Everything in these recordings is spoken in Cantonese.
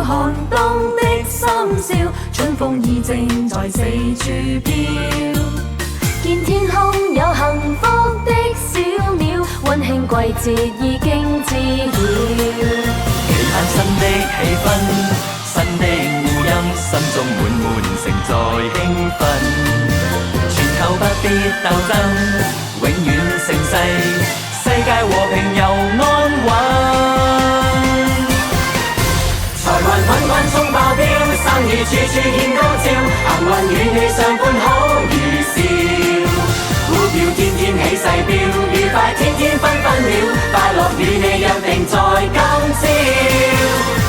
了寒冬的深宵，春風已正在四處飄。見天空有幸福的小鳥，溫馨季節已經知曉。期盼新的氣氛，新的互音，心中滿盛在興奮。全球不必鬥爭，永遠盛世，世界和平又安穩。財運滾滾衝爆錶，生意處處獻高照，幸運與你相伴好如笑。股票天天起勢飆，愉快天天分秒，快樂與你約定在今朝。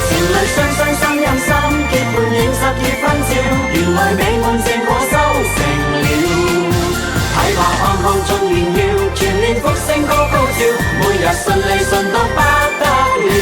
情侶雙雙心印心，結伴影10月婚照，原來美滿正果收成了。睇怕康康中炫耀，全面福星高照，每日順利順到不得了。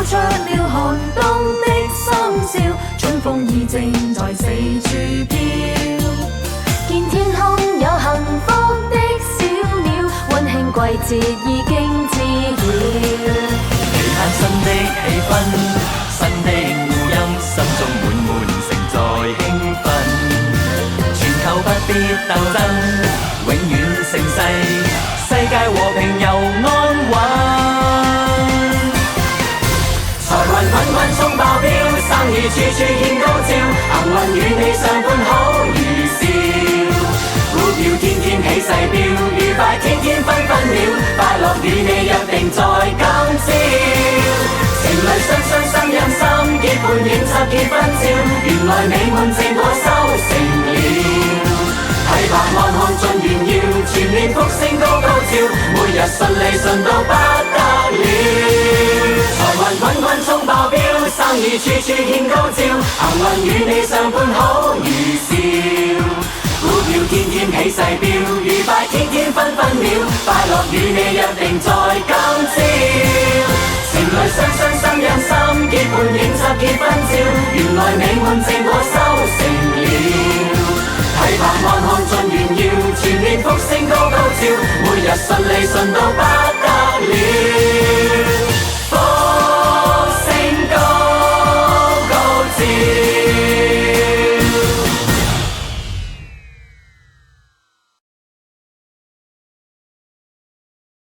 出了寒冬的深宵，春風已正在四處飄。見天空有幸福的小鳥，溫馨季節已經知曉。期盼新的氣氛，新的互音，心中滿盛在興奮。全球不必鬥爭，永遠盛世，世界和平又安穩。財運滾滾衝爆錶，生意處處獻高照，幸運與你相伴好如笑。股票天天起勢飆，愉快天天分秒，快樂與你約定在今朝。情侶雙雙心印心，結伴影10結婚照，原來美滿正果收成了。睇怕安康盡炫耀，全面福星高照，每日順利順到不得了。財運滾滾衝爆錶，生意處處獻高照，幸運與你相伴好如笑。股票天天起勢飆，愉快天天分秒，快樂與你約定在今朝。情侶雙雙心印心，結伴影10結婚照，原來美滿正果收成了。睇怕安康盡炫耀，全面福星高照，每日順利順到不得了。